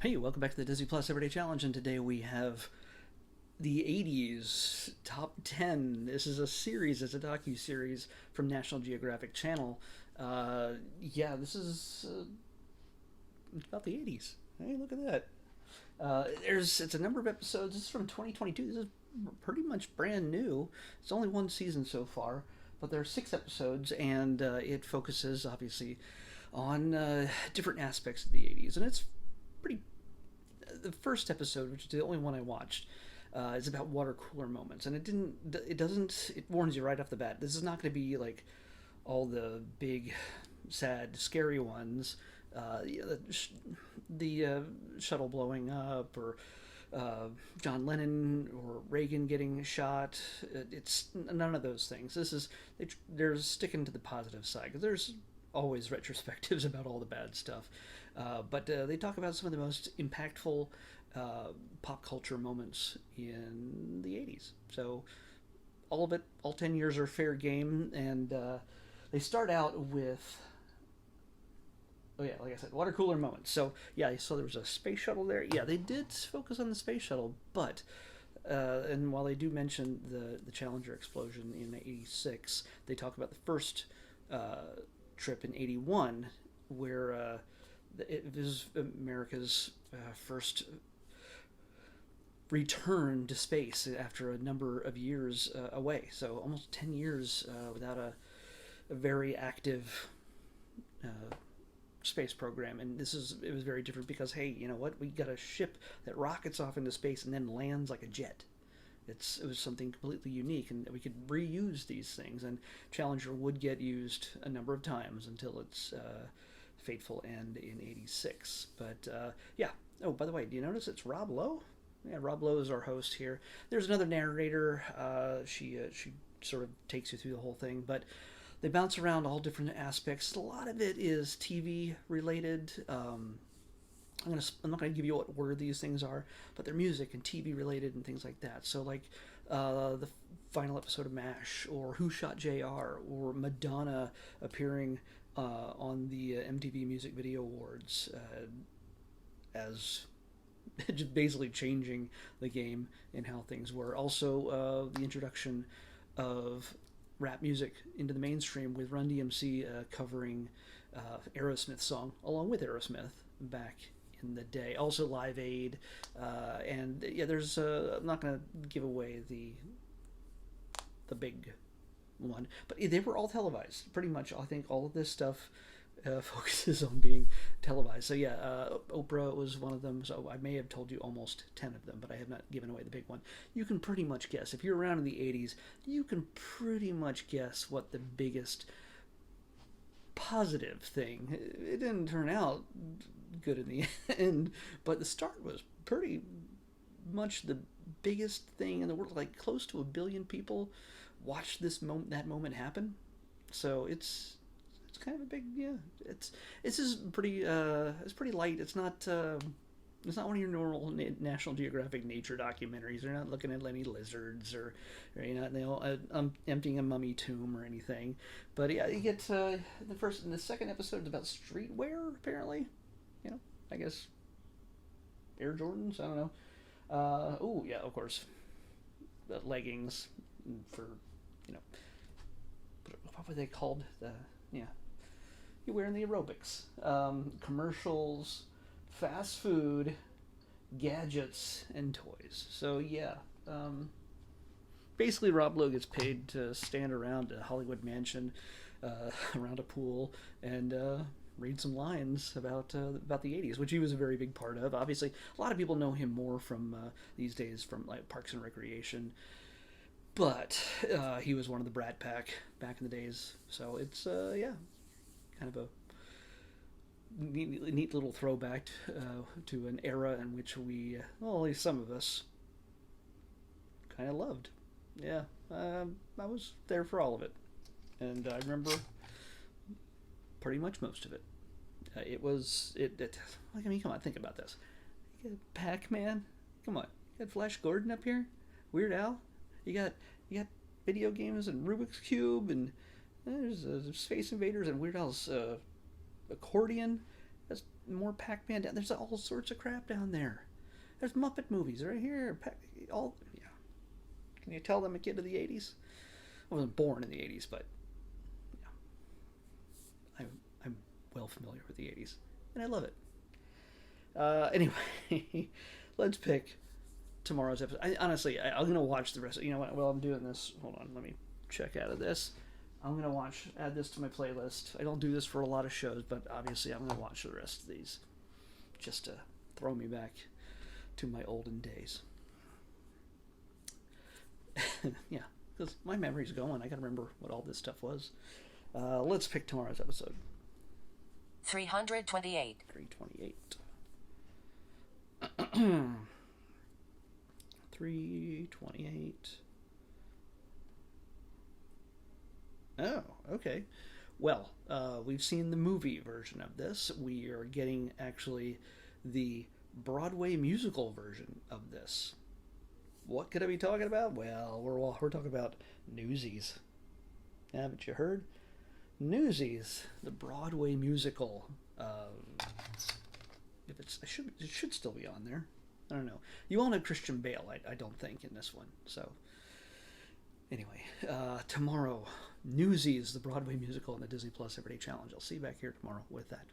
Hey, welcome back to the Disney Plus Everyday Challenge, and today we have the 80s Top 10. This is a series, it's a docu-series from National Geographic Channel. This is it's about the 80s. Hey, look at that. It's a number of episodes. This is from 2022. This is pretty much brand new. It's only one season so far, but there are 6 episodes, and it focuses, obviously, on different aspects of the 80s, and it's pretty. The first episode, which is the only one I watched, is about water cooler moments, and it warns you right off the bat. This is not going to be like all the big, sad, scary ones. The shuttle blowing up, or John Lennon or Reagan getting shot. It's none of those things. They're sticking to the positive side, because there's always retrospectives about all the bad stuff. But they talk about some of the most impactful pop culture moments in the 80s. So all of it, all 10 years are fair game. And they start out with, oh yeah, like I said, water cooler moments. So yeah, so there was a space shuttle there. Yeah, they did focus on the space shuttle, but and while they do mention the Challenger explosion in '86, they talk about the first trip in '81, where it was America's first return to space after a number of years away. So almost 10 years without a very active space program. And it was very different because, hey, you know what? We got a ship that rockets off into space and then lands like a jet. It was something completely unique, and we could reuse these things. And Challenger would get used a number of times until its fateful end in '86. But yeah. Oh, by the way, do you notice it's Rob Lowe? Yeah, Rob Lowe is our host here. There's another narrator. She sort of takes you through the whole thing, but they bounce around all different aspects. A lot of it is TV related. I'm not gonna give you what order these things are, but they're music and TV related and things like that. So like the final episode of MASH, or Who Shot JR, or Madonna appearing on the MTV Music Video Awards as just basically changing the game in how things were. Also, the introduction of rap music into the mainstream with Run DMC covering Aerosmith's song along with Aerosmith back in the day. Also Live Aid, and yeah, there's I'm not gonna give away the big one, but they were all televised pretty much. I think all of this stuff focuses on being televised. So yeah, Oprah was one of them. So I may have told you almost 10 of them, but I have not given away the big one. You can pretty much guess, if you're around in the '80s, you can pretty much guess what the biggest positive thing. It didn't turn out good in the end, but the start was pretty much the biggest thing in the world. Like close to 1 billion people watched that moment happen. So it's kind of a big, yeah. It's just pretty it's pretty light. It's not one of your normal National Geographic nature documentaries. They're not looking at any lizards, or emptying a mummy tomb or anything. But yeah, you get the first and the second episode is about streetwear. Apparently, I guess Air Jordans. I don't know. Oh yeah, of course, the leggings for you know what were they called? Yeah, you wear in the aerobics. Commercials, fast food, gadgets, and toys. So yeah, basically Rob Lowe gets paid to stand around a Hollywood mansion, around a pool, and read some lines about the '80s, which he was a very big part of. Obviously, a lot of people know him more from these days from like Parks and Recreation, but he was one of the Brat Pack back in the days. So it's yeah, kind of a neat little throwback to an era in which we, well, at least some of us, kind of loved. Yeah, I was there for all of it, and I remember pretty much most of it. It was it. Like, I mean, come on, think about this. You got Pac-Man. Come on, you got Flash Gordon up here. Weird Al. You got video games and Rubik's Cube, and there's Space Invaders and Weird Al's accordion. That's more Pac-Man down. There's all sorts of crap down there. There's Muppet movies right here. All yeah. Can you tell them a kid of the '80s? I wasn't born in the '80s, but yeah, I'm well familiar with the '80s, and I love it. Anyway, let's pick tomorrow's episode. I'm gonna watch the rest. You know what? While I'm doing this, hold on. Let me check out of this. I'm gonna add this to my playlist. I don't do this for a lot of shows, but obviously I'm gonna watch the rest of these just to throw me back to my olden days. Yeah, because my memory's going. I gotta remember what all this stuff was. Let's pick tomorrow's episode. 328. 328. 328. Oh, okay. Well, we've seen the movie version of this. We are getting actually the Broadway musical version of this. What could I be talking about? Well, we're talking about Newsies. Haven't you heard? Newsies, the Broadway musical. If it should still be on there. I don't know. You won't have Christian Bale, I don't think, in this one. So, anyway, tomorrow, Newsies, the Broadway musical, and the Disney Plus Everyday Challenge. I'll see you back here tomorrow with that.